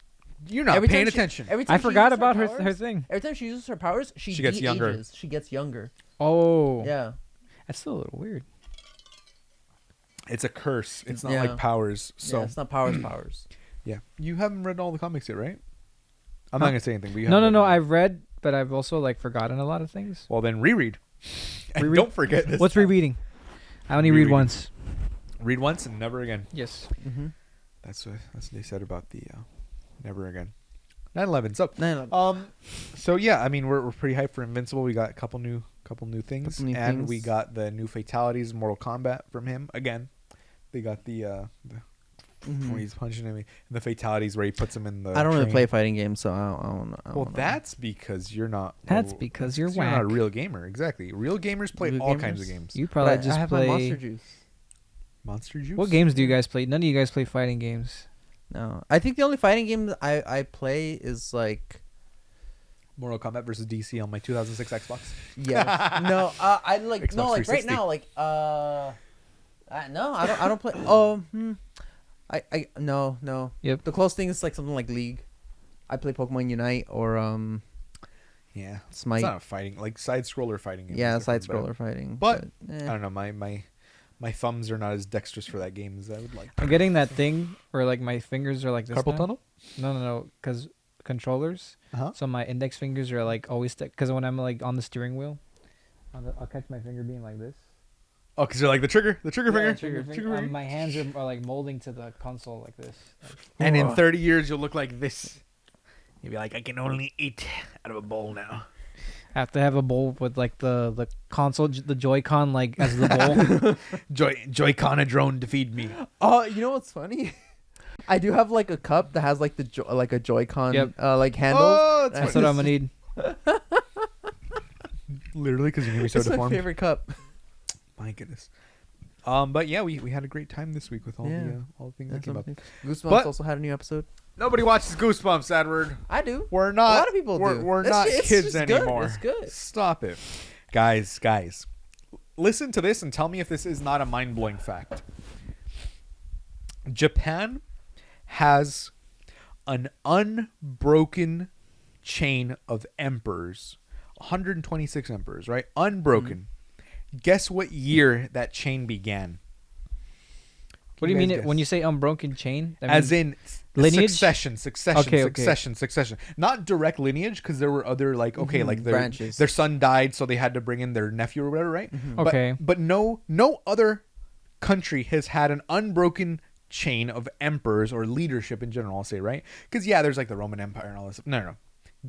You're not Every paying time she- attention. Every time I she forgot uses about her powers- thing. Every time she uses her powers, she gets younger. de-ages. She gets younger. Oh, Yeah. that's still a little weird. It's a curse. It's not Yeah. like powers. So Yeah, it's not powers. yeah, you haven't read all the comics yet, right? I'm not gonna say anything, but you No. haven't read them. I've read, but I've also like forgotten a lot of things. Well, then reread. And Reread? don't forget this. What's rereading? I only read Rereading. once. Read once and never again. Yes. Mm-hmm. That's what they said about the never again. 9/11. So No. so yeah, I mean we're pretty hyped for Invincible. We got a couple new things, Couple new and we things. got the new fatalities, Mortal Kombat from him again. They got the when he's punching him, and the fatalities where he puts him in the. I don't really train. play fighting games, so I don't Well, know. that's because you're not. That's because you're not a whack. real gamer. Exactly. Real gamers play Real all gamers? kinds of games. You But probably I just have play. my Monster Juice. Monster Juice. What games do you guys play? None of you guys play fighting games. No, I think the only fighting game I play is like Mortal Kombat versus DC on my 2006 Xbox. yes. No, I like Xbox no like right 360. now like no I don't play. I no. Yep. The closest thing is like something like League. I play Pokemon Unite or Yeah. Smite. It's not a fighting, like side scroller fighting game. Yeah, is side different, scroller fighting. but eh. I don't know. My thumbs are not as dexterous for that game as I would like. I'm getting that thing where like my fingers are like this. Carpal now. tunnel. No, because controllers. Uh-huh. So my index fingers are like always stuck. Because when I'm like on the steering wheel, I'll catch my finger being like this. Oh, because you're like the trigger finger. Trigger finger. My hands are like molding to the console like this. And in 30 years, you'll look like this. You'll be like, I can only eat out of a bowl now. I have to have a bowl with like the console, the Joy-Con like as the bowl. Joy-Con drone to feed me. Oh, you know what's funny? I do have like a cup that has like like a Joy-Con Yep. like handle. Oh, That's what I'm gonna need. Literally, because you're gonna be so It's my deformed. favorite cup. My goodness. But yeah, we had a great time this week with all Yeah. the things that came up. Goosebumps But- also had a new episode. Nobody watches Goosebumps, Edward. I do. We're not. A lot of people we're, do. We're It's not ju- it's kids just good. anymore. It's good. Stop it, guys. Listen to this and tell me if this is not a mind-blowing fact. Japan has an unbroken chain of emperors, 126 emperors, right? Unbroken. Guess what year that chain began? What do you guys mean guess? when you say unbroken chain? That As means- in lineage? succession. Okay. Succession. Not direct lineage, because there were other like like branches. their son died, so they had to bring in their nephew or whatever, right? Okay. But no other country has had an unbroken chain of emperors or leadership in general. I'll say, right? Because yeah, there's like the Roman Empire and all this. No.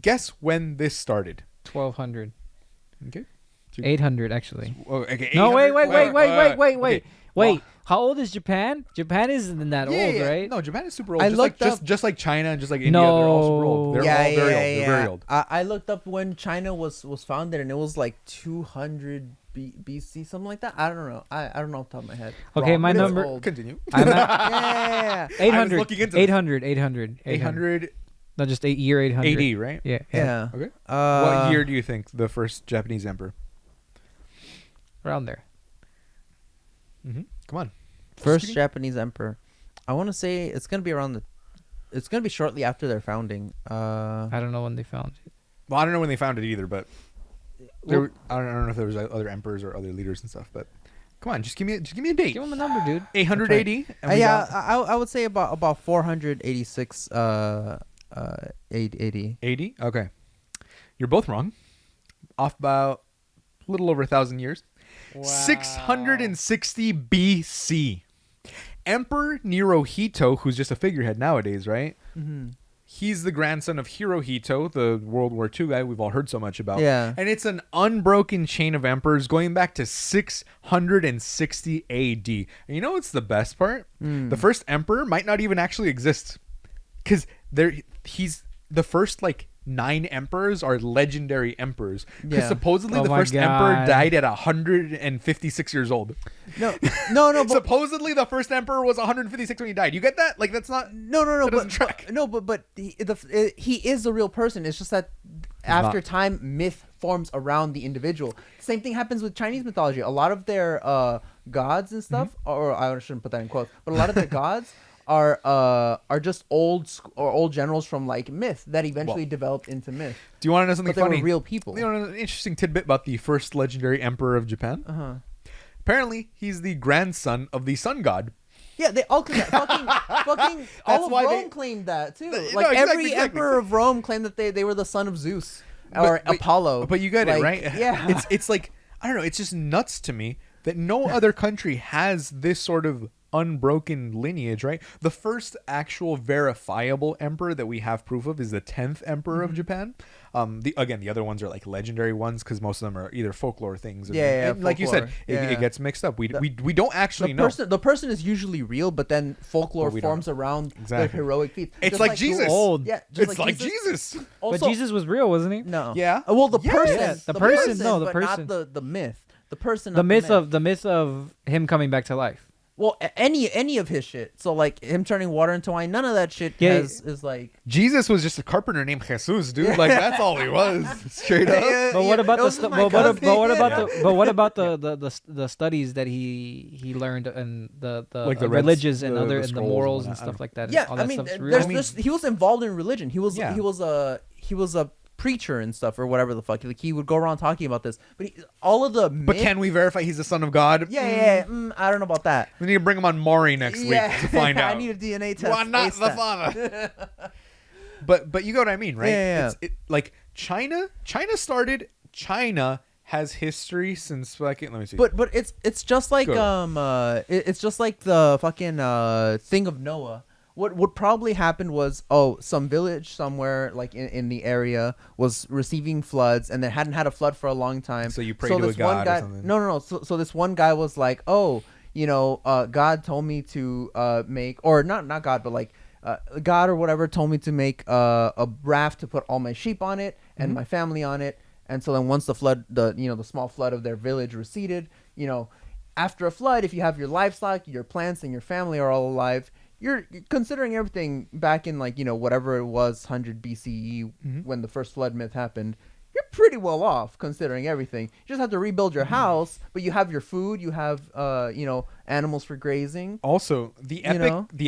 Guess when this started. 1200. Okay. 800 actually. Oh, okay. No, 800? wait. Okay. Wait. Well, How old is Japan? Japan isn't that old, right? No, Japan is super old. I Just like looked up- just like China and just like India, they're all super old. They're all very old. They're very old. I looked up when China was founded, and it was like 200 BC, something like that. I don't know. I don't know off the top of my head. Okay, my But it's number. old. Continue. I'm at Yeah. 800. looking into this. 800. 800 No, just year 800. AD, right? Yeah. Yeah. Okay. Uh, What year do you think the first Japanese emperor? Around there. Come on. First Just Japanese emperor. I want to say it's gonna be around the. It's gonna be shortly after their founding. I don't know when they found it. Well, I don't know when they found it either, but I don't know if there was other emperors or other leaders and stuff. But come on, just give me a date. Give him a number, dude. 800 That's AD. right. and we Yeah, got I would say about 486 AD. 80. Okay. You're both wrong. Off about a little over 1,000 years. Wow. 660 BC. Emperor Hirohito, who's just a figurehead nowadays, right? Mm-hmm. He's the grandson of Hirohito, the World War II guy we've all heard so much about. Yeah. And it's an unbroken chain of emperors going back to 660 AD. And you know what's the best part? The first emperor might not even actually exist. Because he's the first, like, 9 emperors are legendary emperors. Because Yeah. supposedly Oh the my first emperor God. died at 156 years old. No, but Supposedly the first emperor was 156 when he died. You get that? Like, that's not... no, that doesn't track. but he is a real person. It's just that after not. time, myth forms around the individual. Same thing happens with Chinese mythology. A lot of their gods and stuff, or I shouldn't put that in quotes, but a lot of their gods are just old generals from like myth that eventually developed into myth. Do you want to know something But they funny? were real people. You know, an interesting tidbit about the first legendary emperor of Japan? Uh-huh. Apparently, he's the grandson of the sun god. Yeah, they all claim that. fucking all of why Rome they- claimed that too. No, Like exactly, every exactly. emperor of Rome claimed that they were the son of Zeus or Apollo. But you get it, Like, right? Yeah. It's like, I don't know, it's just nuts to me that no other country has this sort of unbroken lineage, right? The first actual verifiable emperor that we have proof of is the 10th emperor of Japan. The other ones are like legendary ones because most of them are either folklore things. And like you said, folklore. it gets mixed up. We don't actually know. The person is usually real, but then folklore But we don't forms around Exactly. their heroic feats. It's Just like Jesus. Old. Yeah, just It's like Jesus. Also, But Jesus was real, wasn't he? No. Yeah. Well, the Yeah. person. Yeah, the person, no, the but person. not the myth. The person. The myth myth. of him coming back to life. Well, any of his shit. So like him turning water into wine. None of that shit Yeah. is like. Jesus was just a carpenter named Jesus, dude. Like that's all he was, straight up. But what about it the was stu- my but what cousin. about the studies that he learned and the Like the religious and the other and the scrolls morals and and whatnot. stuff like that? Yeah, all I that mean, stuff's real. he was involved in religion. He was Yeah. he was a preacher and stuff or whatever the fuck. Like he would go around talking about this. But all of the But myth- can we verify he's the son of God? yeah, I don't know about that. We need to bring him on Maury next week to find out. I need a DNA test. Why not the ASAP. father? but you get what I mean, right? Yeah. Like China has history since fucking. Let me see. But it's just like Go. it's just like the fucking thing of Noah. What probably happened was some village somewhere like in the area was receiving floods and they hadn't had a flood for a long time. So you pray to a this god one or guy, something. No. So this one guy was like, God told me to make, or not God, but like God or whatever told me to make a raft to put all my sheep on it and my family on it. And so then once the flood, the small flood of their village receded, after a flood, if you have your livestock, your plants, and your family are all alive, you're considering everything back in like, whatever it was, 100 BCE when the first flood myth happened. You're pretty well off considering everything. You just have to rebuild your house, but you have your food, you have, animals for grazing. also, the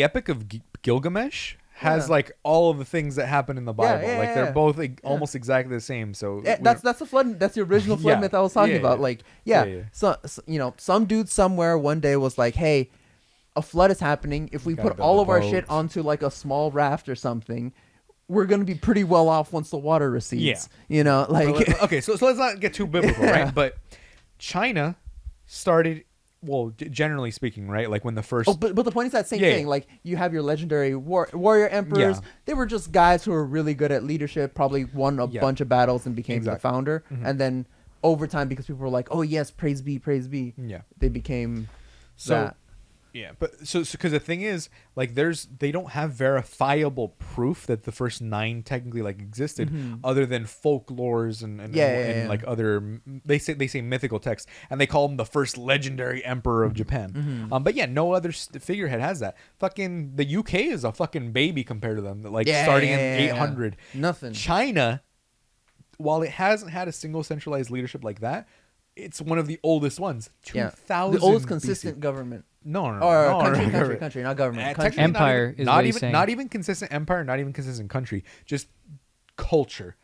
Epic of Gilgamesh has Yeah. like all of the things that happen in the Bible. yeah, like yeah, they're yeah. both almost exactly the same. So That's the flood. That's the original flood Yeah. myth I was talking Yeah, about. yeah. Like, Yeah. So some dude somewhere one day was like, "Hey, a flood is happening. If we Gotta put build all a of our boat." shit onto like a small raft or something, we're gonna be pretty well off once the water recedes." Like okay, so let's not get too biblical, Yeah. right? But China started, well, generally speaking, right? Like when the first, but the point is that same Yeah, thing. yeah. Like you have your legendary warrior emperors. Yeah. They were just guys who were really good at leadership. Probably won a Yeah. bunch of battles and became the Exactly. founder. And then over time, because people were like, "Oh yes, praise be," yeah. they became So that. yeah, but so because the thing is, like, they don't have verifiable proof that the first 9 technically like existed, other than folklores and Yeah. like other they say mythical texts, and they call him the first legendary emperor of Japan. But yeah, no other figurehead has that. Fucking the UK is a fucking baby compared to them. Like starting in 800. Nothing. China, while it hasn't had a single centralized leadership like that, it's one of the oldest ones. 2000 The oldest BC. consistent government. No, Or no, country, no. country, not government. Technically Country. Empire is what he's saying. not even consistent empire, not even consistent country, just culture.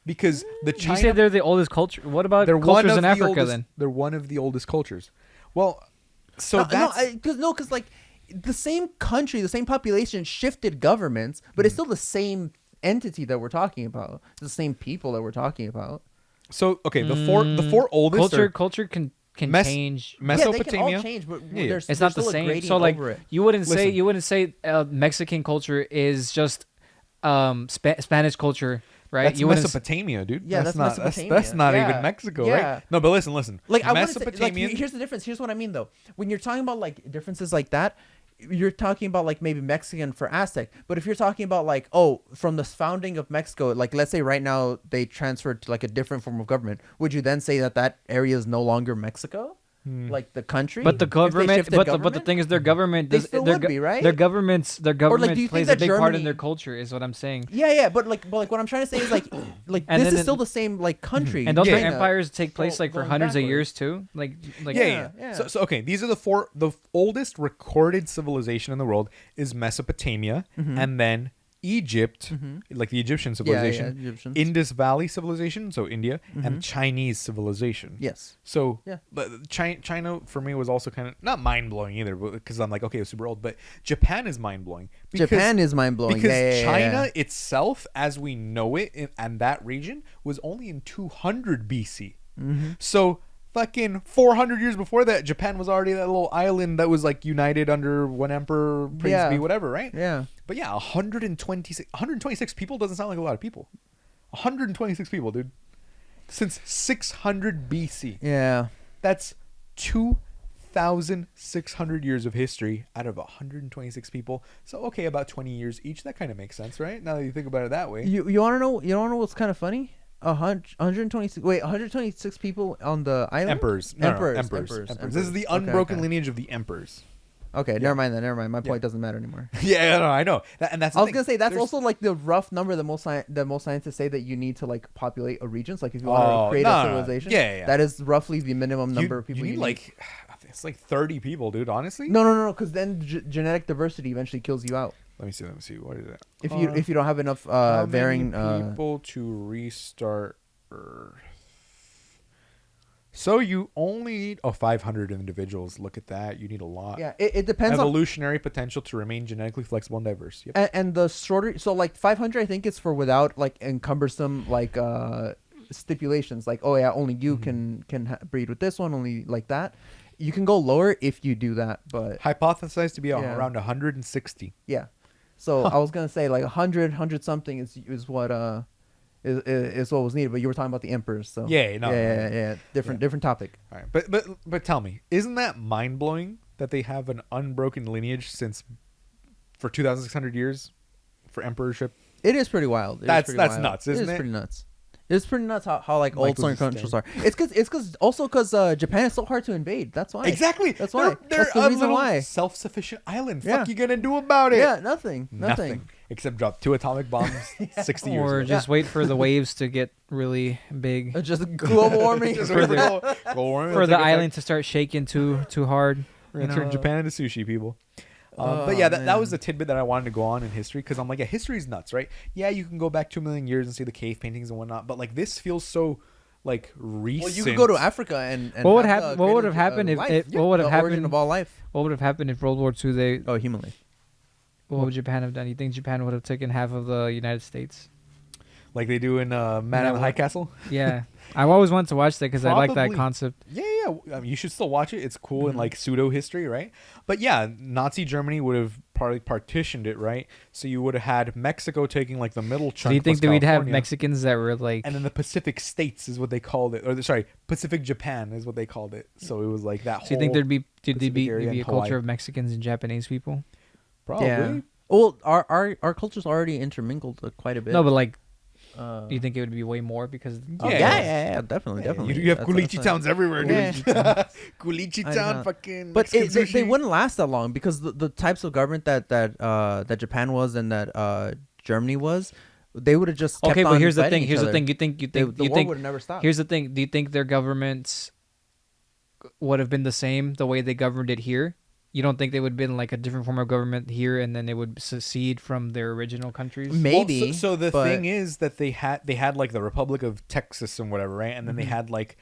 Because the You China, say they're the oldest culture. What about they're one cultures of in the Africa oldest, then? They're one of the oldest cultures. Well, so No, that's because like the same country, the same population shifted governments, but it's still the same entity that we're talking about. It's the same people that we're talking about. So okay, the four oldest culture can change. Yeah, they can Mesopotamia. all change, but Yeah, yeah. there's It's not the still a same. gradient So like over it. you wouldn't Listen. say Mexican culture is just Spanish culture, right? That's you wouldn't Mesopotamia, dude. Yeah, that's that's not Mesopotamia. that's not Yeah. even Mexico, Yeah. right? No, but listen. Like I wouldn't say, Mesopotamian. like, here's the difference. Here's what I mean though. When you're talking about like differences like that, you're talking about like maybe Mexican for Aztec. But if you're talking about like, oh, from the founding of Mexico, like let's say right now they transferred to like a different form of government, would you then say that that area is no longer Mexico? Like the country? But the If they government, shifted but the government? thing is, their government They does. still their would be, right? Their government do you think plays that a big part in Germany- their culture. Is what I'm saying. Yeah, but like what I'm trying to say is like And this then is still the same like country. And don't Yeah. their empires take place like for going hundreds of backwards. years too? Like Yeah. Yeah. So okay, these are the oldest recorded civilization in the world is Mesopotamia, and then Egypt, like the Egyptian civilization, Egyptians. Indus Valley civilization, so India, and Chinese civilization. Yes. So Yeah. but China for me was also kind of not mind blowing either, because I'm like, okay, it's super old. But Japan is mind blowing. Japan is mind blowing Because China itself, as we know it, and that region was only in 200 BC. So fucking 400 years before that, Japan was already that little island that was like united under one emperor, Prince Yeah. B, whatever, right? Yeah. But yeah, 126 people doesn't sound like a lot of people. 126 people, dude. Since 600 BC. Yeah. That's 2,600 years of history out of 126 people. So okay, about 20 years each. That kind of makes sense, right? Now that you think about it that way. You want to know? You want to know what's kind of funny? 126 people on the island. Emperors. Emperors. This is the unbroken lineage of the emperors. Okay, never mind that. Never mind. My point doesn't matter anymore. Yeah, no, I know. And that's. I was gonna say that's also like the rough number that most scientists say that you need to like populate a region. So, like if you want to create a civilization, Yeah. That is roughly the minimum number of people you need. Like, it's like 30 people, dude. Honestly. No, because then genetic diversity eventually kills you out. Let me see. What is that? If you don't have enough How varying many people to restart Earth? So you only need 500 individuals. Look at that. You need a lot. Yeah, it depends on Evolutionary potential to remain genetically flexible and diverse. Yep. and the shorter. So like 500, I think it's for without like cumbersome like stipulations. Like oh yeah, only you can breed with this one. Only like that. You can go lower if you do that, but Hypothesized to be Yeah. around 160. yeah. So I was gonna say like 100 something is what is what was needed, but you were talking about the emperors, so Yeah, no, yeah. Different topic. All right. But tell me, isn't that mind blowing that they have an unbroken lineage for 2,600 years for emperorship? It is pretty wild. That's nuts, isn't It is it? pretty nuts. It's pretty nuts how like old Michael's certain countries are. It's because Japan is so hard to invade. That's why. Exactly. That's why. They're That's the a reason little why. self-sufficient island. Yeah. Fuck you gonna do about it? Yeah, nothing. Except drop 2 atomic bombs 60 years or ago. just wait for the waves to get really big Just global warming. Just for wait the- for for the island to start shaking too hard. We're gonna turn know. Japan into sushi, people. Oh, but yeah, that man. was the tidbit that I wanted to go on in history, because I'm like, yeah, history's nuts, right? Yeah, you can go back 2 million years and see the cave paintings and whatnot, but like this feels so like recent. Well, you could go to Africa and What would have happen? the What would creator, have happened if? life. What would have The origin happened? of all life? What would have happened if World War II? They Oh, human life. what would Japan have done? You think Japan would have taken half of the United States? like they do in Man on the High Castle. Yeah, I've always wanted to watch that because I like that Probably. concept. Yeah. I mean, you should still watch it. It's cool in like pseudo history, right? But yeah, Nazi Germany would have probably partitioned it, right? So you would have had Mexico taking like the middle chunk. Do you think plus that we'd have California. Mexicans that were like? And then the Pacific States is what they called it, or sorry, Pacific Japan is what they called it. So it was like that. Do you think there'd be Pacific area there'd be and a culture Hawaii. of Mexicans and Japanese people? Probably. Yeah. Well, our cultures already intermingled quite a bit. No, but like, Uh, do you think it would be way more because? oh, yeah, definitely. You have culichi that's towns everywhere, dude. Yeah. Culichi I town, know. fucking. But Mexican they sushi. wouldn't last that long because the types of government that Japan was and that Germany was, they would have just kept Okay, but on here's the fighting thing. each Here's the other. thing. You think The you war think would have never stopped. Here's the thing. Do you think their governments would have been the same the way they governed it here? You don't think they would have been like a different form of government here, and then they would secede from their original countries? Maybe. Well, so the but- thing is that they had like the Republic of Texas and whatever, right? And then they had like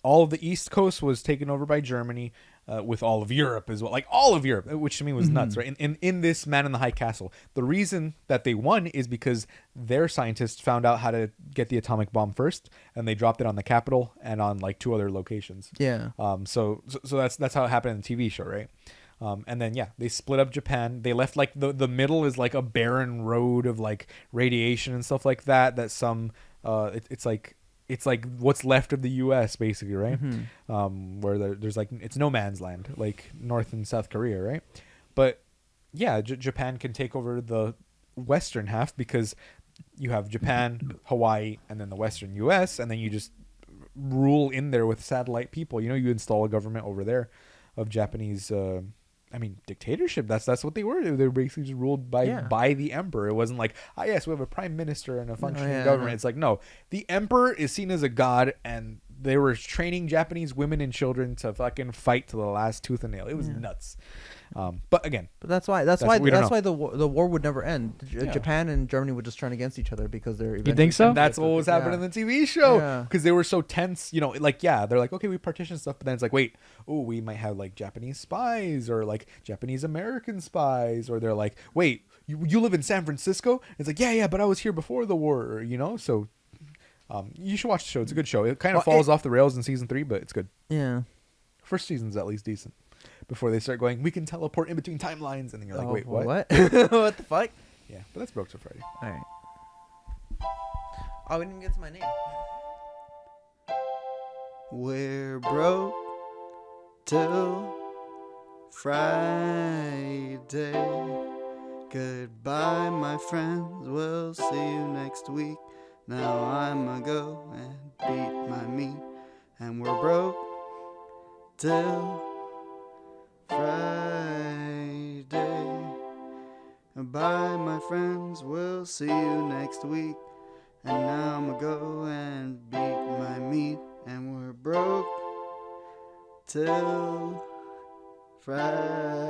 all of the East Coast was taken over by Germany. with all of Europe as well, like all of Europe, which to me was nuts, right? In this Man in the High Castle, the reason that they won is because their scientists found out how to get the atomic bomb first, and they dropped it on the capital and on like 2 other locations. Yeah. So that's how it happened in the TV show, right? And then they split up Japan. They left like the middle is like a barren road of like radiation and stuff like that. That some it's like what's left of the U.S. basically, right? Where there's like it's no man's land, like North and South Korea, right? But yeah, Japan can take over the western half because you have Japan, Hawaii, and then the western U.S. and then you just rule in there with satellite people. You know, you install a government over there of Japanese. Dictatorship. That's what they were. They were basically just ruled by the emperor. It wasn't like, yes, we have a prime minister and a functioning government. It's like, no, the emperor is seen as a god, and they were training Japanese women and children to fucking fight to the last tooth and nail. It was nuts. But again, that's why the war would never end. Yeah. Japan and Germany would just turn against each other because they're. You think so? And that's what was happening in the TV show because they were so tense. You know, like they're like, okay, we partition stuff, but then it's like, wait, we might have like Japanese spies or like Japanese American spies, or they're like, wait, you live in San Francisco? It's like, yeah, but I was here before the war. You know, so you should watch the show. It's a good show. It kind of falls off the rails in season 3, but it's good. Yeah, first season's at least decent. Before they start going, we can teleport in between timelines, and then you're like, wait, what? What the fuck? Yeah, but that's Broke Till Friday. All right. Oh, we didn't get to my name. We're broke till Friday. Goodbye, my friends. We'll see you next week. Now I'ma go and beat my meat. And we're broke till Friday. Bye, my friends, we'll see you next week. And now I'ma go and beat my meat. And we're broke till Friday.